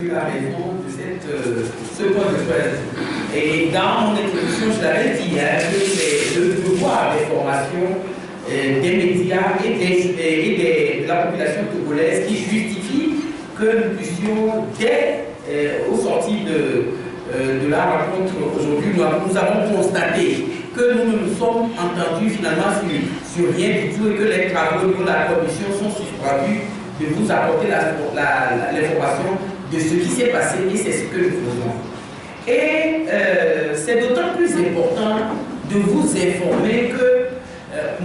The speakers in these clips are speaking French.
La raison de ce point de presse. Et dans mon introduction, je l'avais dit, que c'est le devoir d'information des médias et de la population togolaise qui justifie que nous puissions, dès aux sorties de la rencontre aujourd'hui, nous avons constaté que nous ne nous sommes entendus finalement sur rien du tout et que les travaux de la commission sont suspendus de vous apporter l'information de ce qui s'est passé et c'est ce que nous faisons. Et c'est d'autant plus important de vous informer que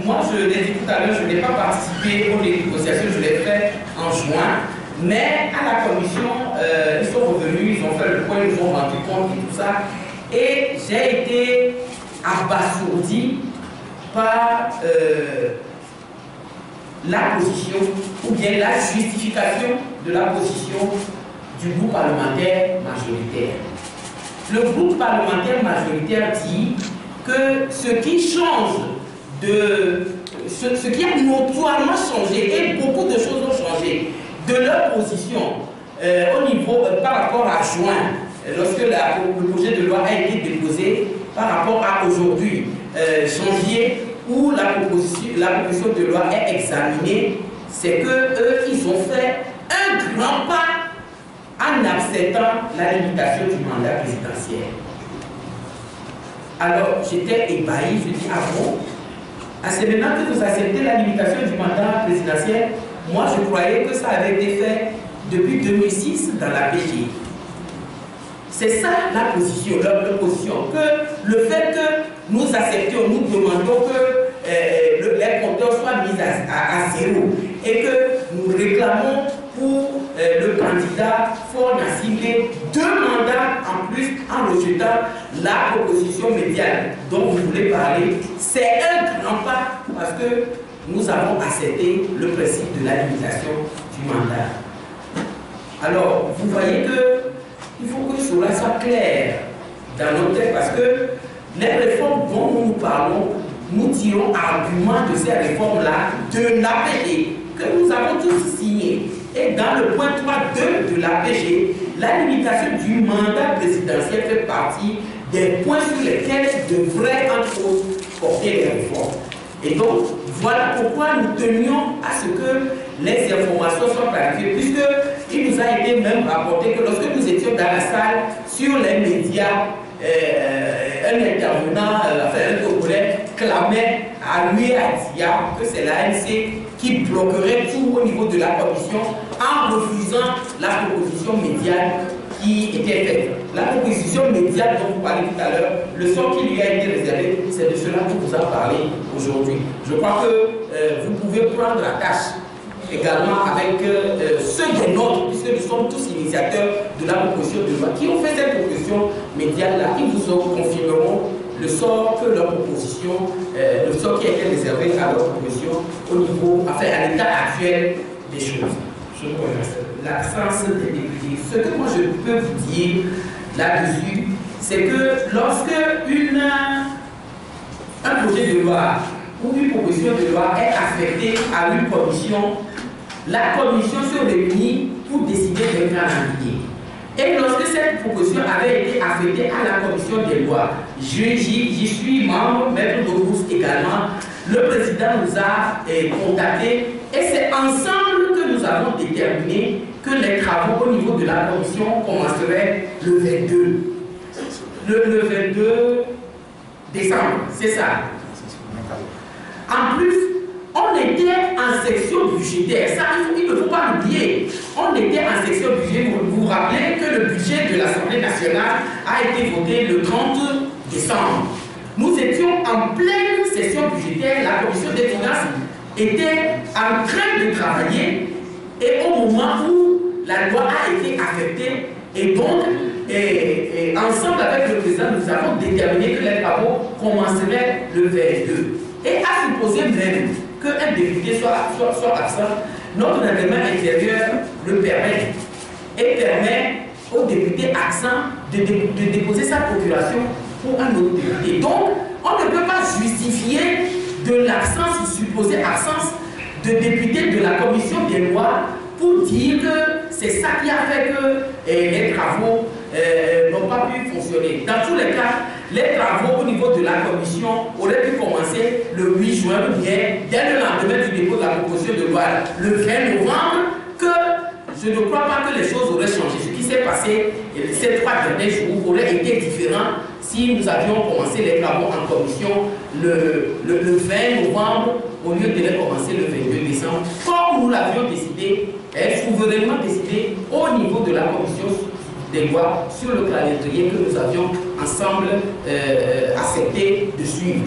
moi, je l'ai dit tout à l'heure, je n'ai pas participé aux négociations, je l'ai fait en juin, mais à la commission, ils sont revenus, ils ont fait le point, ils nous ont rendu compte et tout ça, et j'ai été abasourdi par la position ou bien la justification de la position du groupe parlementaire majoritaire. Le groupe parlementaire majoritaire dit que ce qui change ce qui a notoirement changé, et beaucoup de choses ont changé, de leur position au niveau, par rapport à juin, lorsque le projet de loi a été déposé, par rapport à aujourd'hui, janvier, où la proposition de loi est examinée, c'est qu'eux, ils ont fait un grand pas en acceptant la limitation du mandat présidentiel. Alors, j'étais ébahi, je dis, ah bon? C'est maintenant que vous acceptez la limitation du mandat présidentiel. Moi, je croyais que ça avait été fait depuis 2006 dans la PG. C'est ça la position, leur position, que le fait que nous acceptions, nous demandons que les compteurs soient mis à zéro et que nous réclamons pour le candidat Fort Nassingé 2 mandats en plus en rejetant la proposition médiane dont vous voulez parler, c'est un grand pas parce que nous avons accepté le principe de la limitation du mandat. Alors, vous voyez que il faut que cela soit clair dans notre tête parce que les réformes dont nous parlons, nous tirons argument de ces réformes-là de l'APG que nous avons tous signé. Et dans le point 3.2 de l'APG, la limitation du mandat présidentiel fait partie des points sur lesquels devraient entre autres porter les réformes. Et donc, voilà pourquoi nous tenions à ce que les informations soient clarifiées, puisqu'il nous a été même rapporté que lorsque nous étions dans la salle, sur les médias, un intervenant, un Togolais, clamait à lui et à Dia que c'est l'ANC qui bloquerait tout au niveau de la commission en refusant la proposition médiane qui était faite. La proposition médiane dont vous parlez tout à l'heure, le sort qui lui a été réservé, c'est de cela que vous en parlez aujourd'hui. Je crois que vous pouvez prendre la tâche également avec ceux des nôtres, puisque nous sommes tous initiateurs de la proposition de loi, qui ont fait cette proposition médiane-là, ils vous confirmeront le sort que leur proposition, le sort qui a été réservé à leur proposition au niveau, enfin à l'état actuel des choses. Je vous remercie. L'absence des députés. Ce que moi je peux vous dire là-dessus, c'est que lorsque un projet de loi ou une proposition de loi est affectée à une commission, la commission se réunit pour décider d'un calendrier. Et lorsque cette proposition avait été affectée à la commission des lois, j'y suis membre, maître d'Auguste également, le président nous a contactés et c'est ensemble que nous avons déterminé que les travaux au niveau de la commission commenceraient le 22. Le 22 décembre, c'est ça. En plus, on était en section budgétaire, ça il ne faut pas l'oublier. On était en section budgétaire, vous vous rappelez que le budget de l'Assemblée nationale a été voté le 30 décembre. Nous étions en pleine session budgétaire, la commission des finances était en train de travailler et au moment où la loi a été affectée, et donc ensemble avec le président, nous avons déterminé que les travaux commenceraient le 22. Et à supposer même qu'un député soit absent, notre règlement intérieur le permet et permet au député absent de déposer sa procuration pour un autre député. Donc, on ne peut pas justifier de l'absence, supposée absence de députés de la commission des lois pour dire que c'est ça qui a fait que les travaux n'ont pas pu fonctionner. Dans tous les cas, les travaux au niveau de la commission auraient pu commencer le 8 juin ou bien dès le lendemain du dépôt de la proposition de loi, le 20 novembre, que je ne crois pas que les choses auraient changé. Ce qui s'est passé ces 3 derniers jours aurait été différent si nous avions commencé les travaux en commission le 20 novembre au lieu de les commencer le 22 décembre, comme nous l'avions décidé, souverainement décidé au niveau de la commission des lois sur le calendrier que nous avions ensemble accepté de suivre.